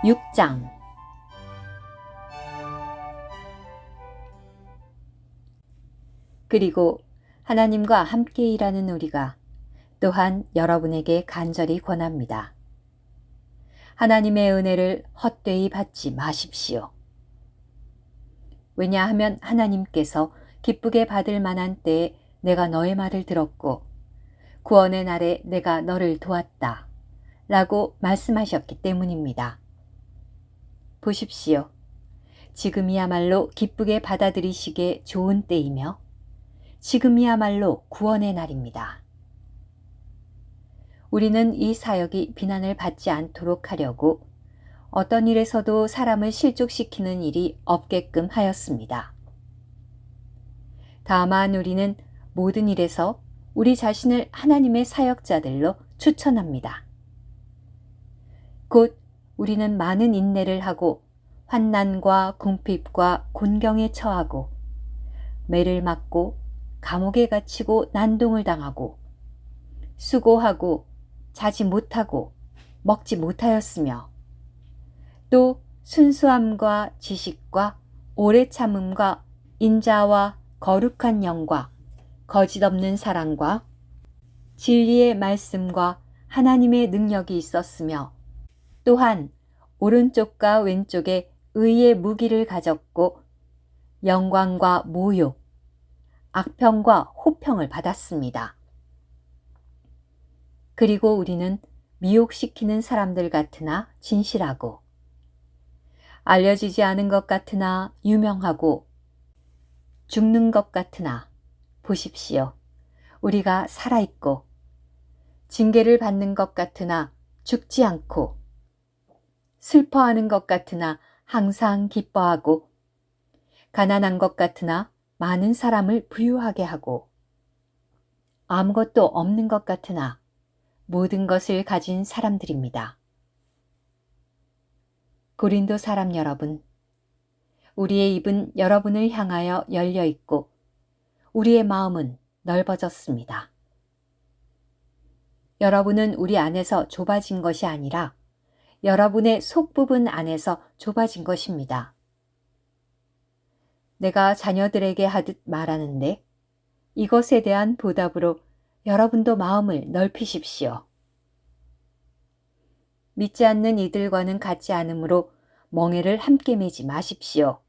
6장. 그리고 하나님과 함께 일하는 우리가 또한 여러분에게 간절히 권합니다. 하나님의 은혜를 헛되이 받지 마십시오. 왜냐하면 하나님께서 기쁘게 받을 만한 때에 내가 너의 말을 들었고 구원의 날에 내가 너를 도왔다 라고 말씀하셨기 때문입니다. 보십시오. 지금이야말로 기쁘게 받아들이시기에 좋은 때이며 지금이야말로 구원의 날입니다. 우리는 이 사역이 비난을 받지 않도록 하려고 어떤 일에서도 사람을 실족시키는 일이 없게끔 하였습니다. 다만 우리는 모든 일에서 우리 자신을 하나님의 사역자들로 추천합니다. 곧 우리는 많은 인내를 하고 환난과 궁핍과 곤경에 처하고 매를 맞고 감옥에 갇히고 난동을 당하고 수고하고 자지 못하고 먹지 못하였으며 또 순수함과 지식과 오래 참음과 인자와 거룩한 영과 거짓 없는 사랑과 진리의 말씀과 하나님의 능력이 있었으며 또한 오른쪽과 왼쪽에 의의 무기를 가졌고 영광과 모욕, 악평과 호평을 받았습니다. 그리고 우리는 미혹시키는 사람들 같으나 진실하고 알려지지 않은 것 같으나 유명하고 죽는 것 같으나 보십시오. 우리가 살아있고 징계를 받는 것 같으나 죽지 않고 슬퍼하는 것 같으나 항상 기뻐하고 가난한 것 같으나 많은 사람을 부유하게 하고 아무것도 없는 것 같으나 모든 것을 가진 사람들입니다. 고린도 사람 여러분, 우리의 입은 여러분을 향하여 열려 있고 우리의 마음은 넓어졌습니다. 여러분은 우리 안에서 좁아진 것이 아니라 여러분의 속부분 안에서 좁아진 것입니다. 내가 자녀들에게 하듯 말하는데 이것에 대한 보답으로 여러분도 마음을 넓히십시오. 믿지 않는 이들과는 같지 않으므로 멍에를 함께 매지 마십시오.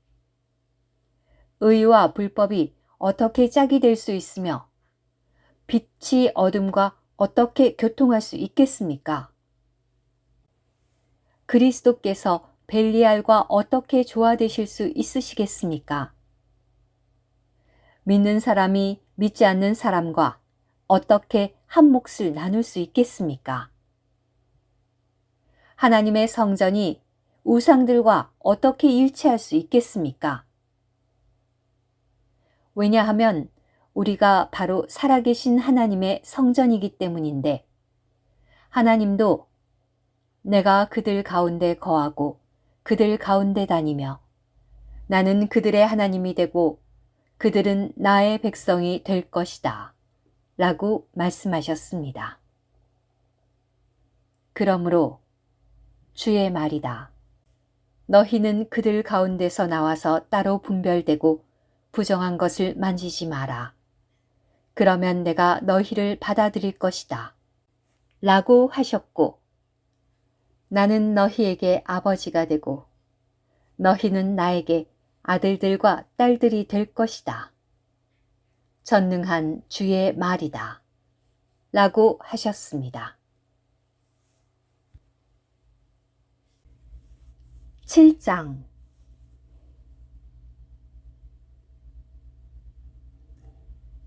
의와 불법이 어떻게 짝이 될 수 있으며 빛이 어둠과 어떻게 교통할 수 있겠습니까? 그리스도께서 벨리알과 어떻게 조화되실 수 있으시겠습니까? 믿는 사람이 믿지 않는 사람과 어떻게 한 몫을 나눌 수 있겠습니까? 하나님의 성전이 우상들과 어떻게 일치할 수 있겠습니까? 왜냐하면 우리가 바로 살아계신 하나님의 성전이기 때문인데 하나님도 내가 그들 가운데 거하고 그들 가운데 다니며 나는 그들의 하나님이 되고 그들은 나의 백성이 될 것이다 라고 말씀하셨습니다. 그러므로 주의 말이다. 너희는 그들 가운데서 나와서 따로 분별되고 부정한 것을 만지지 마라. 그러면 내가 너희를 받아들일 것이다. 라고 하셨고 나는 너희에게 아버지가 되고 너희는 나에게 아들들과 딸들이 될 것이다. 전능한 주의 말이다. 라고 하셨습니다. 7장.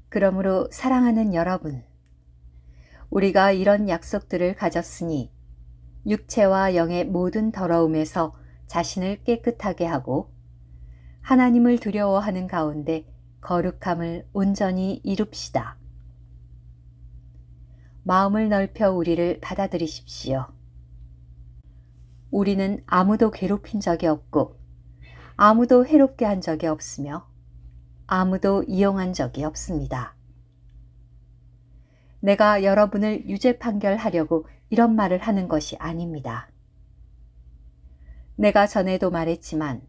그러므로 사랑하는 여러분, 우리가 이런 약속들을 가졌으니 육체와 영의 모든 더러움에서 자신을 깨끗하게 하고 하나님을 두려워하는 가운데 거룩함을 온전히 이룹시다. 마음을 넓혀 우리를 받아들이십시오. 우리는 아무도 괴롭힌 적이 없고 아무도 해롭게 한 적이 없으며 아무도 이용한 적이 없습니다. 내가 여러분을 유죄 판결하려고 이런 말을 하는 것이 아닙니다. 내가 전에도 말했지만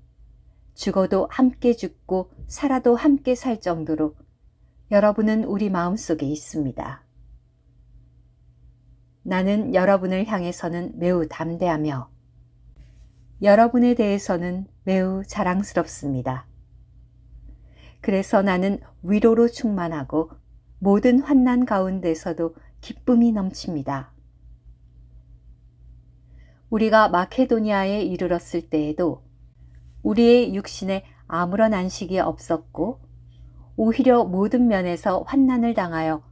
죽어도 함께 죽고 살아도 함께 살 정도로 여러분은 우리 마음속에 있습니다. 나는 여러분을 향해서는 매우 담대하며 여러분에 대해서는 매우 자랑스럽습니다. 그래서 나는 위로로 충만하고 모든 환난 가운데서도 기쁨이 넘칩니다. 우리가 마케도니아에 이르렀을 때에도 우리의 육신에 아무런 안식이 없었고 오히려 모든 면에서 환난을 당하여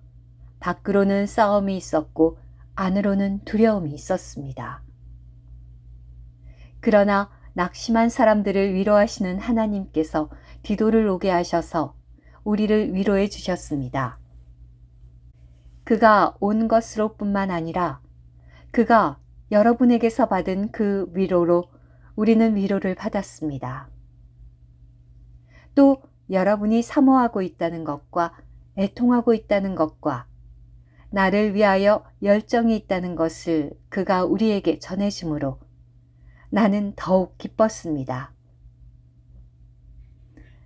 밖으로는 싸움이 있었고 안으로는 두려움이 있었습니다. 그러나 낙심한 사람들을 위로하시는 하나님께서 디도를 오게 하셔서 우리를 위로해 주셨습니다. 그가 온 것으로 뿐만 아니라 그가 여러분에게서 받은 그 위로로 우리는 위로를 받았습니다. 또 여러분이 사모하고 있다는 것과 애통하고 있다는 것과 나를 위하여 열정이 있다는 것을 그가 우리에게 전해주므로 나는 더욱 기뻤습니다.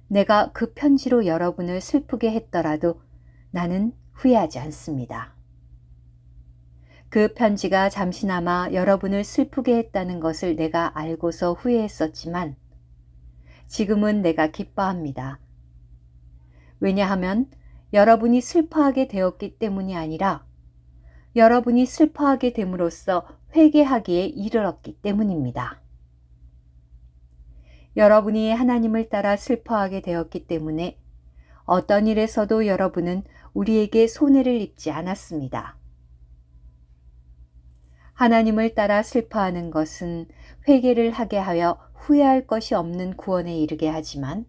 내가 그 편지로 여러분을 슬프게 했더라도 나는 후회하지 않습니다. 그 편지가 잠시나마 여러분을 슬프게 했다는 것을 내가 알고서 후회했었지만 지금은 내가 기뻐합니다. 왜냐하면 여러분이 슬퍼하게 되었기 때문이 아니라 여러분이 슬퍼하게 됨으로써 회개하기에 이르렀기 때문입니다. 여러분이 하나님을 따라 슬퍼하게 되었기 때문에 어떤 일에서도 여러분은 우리에게 손해를 입지 않았습니다. 하나님을 따라 슬퍼하는 것은 회개를 하게 하여 후회할 것이 없는 구원에 이르게 하지만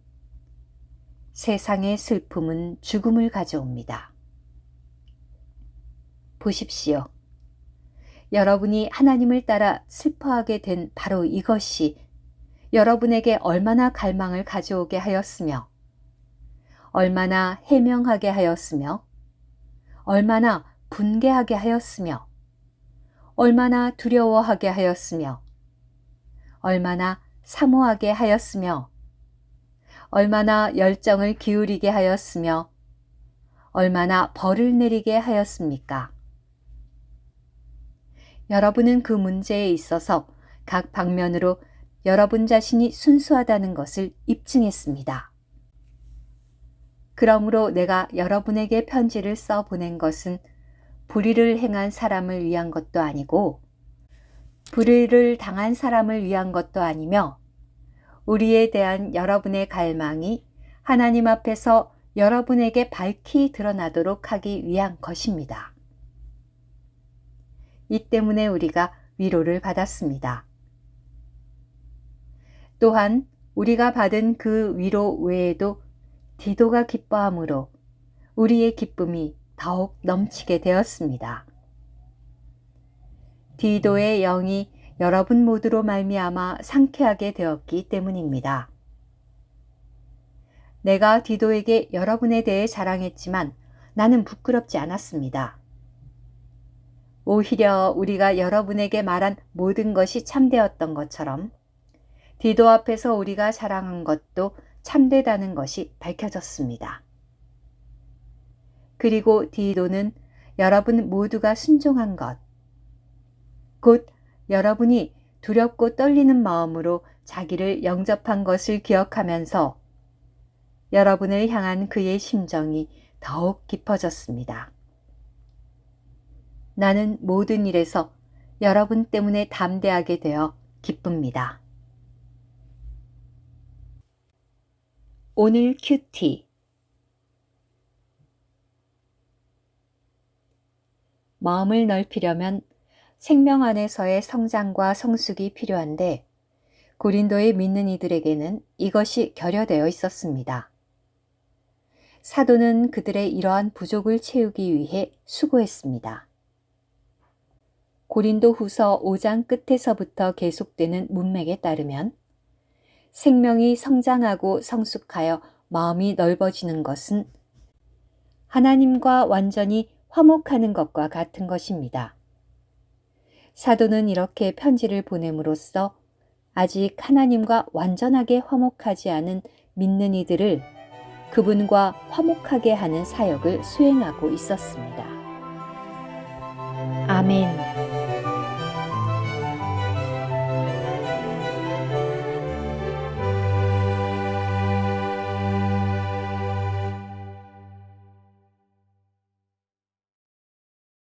세상의 슬픔은 죽음을 가져옵니다. 보십시오. 여러분이 하나님을 따라 슬퍼하게 된 바로 이것이 여러분에게 얼마나 갈망을 가져오게 하였으며 얼마나 해명하게 하였으며 얼마나 분개하게 하였으며 얼마나 두려워하게 하였으며 얼마나 사모하게 하였으며 얼마나 열정을 기울이게 하였으며 얼마나 벌을 내리게 하였습니까? 여러분은 그 문제에 있어서 각 방면으로 여러분 자신이 순수하다는 것을 입증했습니다. 그러므로 내가 여러분에게 편지를 써 보낸 것은 불의를 행한 사람을 위한 것도 아니고 불의를 당한 사람을 위한 것도 아니며 우리에 대한 여러분의 갈망이 하나님 앞에서 여러분에게 밝히 드러나도록 하기 위한 것입니다. 이 때문에 우리가 위로를 받았습니다. 또한 우리가 받은 그 위로 외에도 디도가 기뻐함으로 우리의 기쁨이 더욱 넘치게 되었습니다. 디도의 영이 여러분 모두로 말미암아 상쾌하게 되었기 때문입니다. 내가 디도에게 여러분에 대해 자랑했지만 나는 부끄럽지 않았습니다. 오히려 우리가 여러분에게 말한 모든 것이 참되었던 것처럼 디도 앞에서 우리가 자랑한 것도 참되다는 것이 밝혀졌습니다. 그리고 디도는 여러분 모두가 순종한 것, 곧 여러분이 두렵고 떨리는 마음으로 자기를 영접한 것을 기억하면서 여러분을 향한 그의 심정이 더욱 깊어졌습니다. 나는 모든 일에서 여러분 때문에 담대하게 되어 기쁩니다. 오늘 큐티. 마음을 넓히려면 생명 안에서의 성장과 성숙이 필요한데 고린도에 믿는 이들에게는 이것이 결여되어 있었습니다. 사도는 그들의 이러한 부족을 채우기 위해 수고했습니다. 고린도 후서 5장 끝에서부터 계속되는 문맥에 따르면 생명이 성장하고 성숙하여 마음이 넓어지는 것은 하나님과 완전히 화목하는 것과 같은 것입니다. 사도는 이렇게 편지를 보냄으로써 아직 하나님과 완전하게 화목하지 않은 믿는 이들을 그분과 화목하게 하는 사역을 수행하고 있었습니다. 아멘.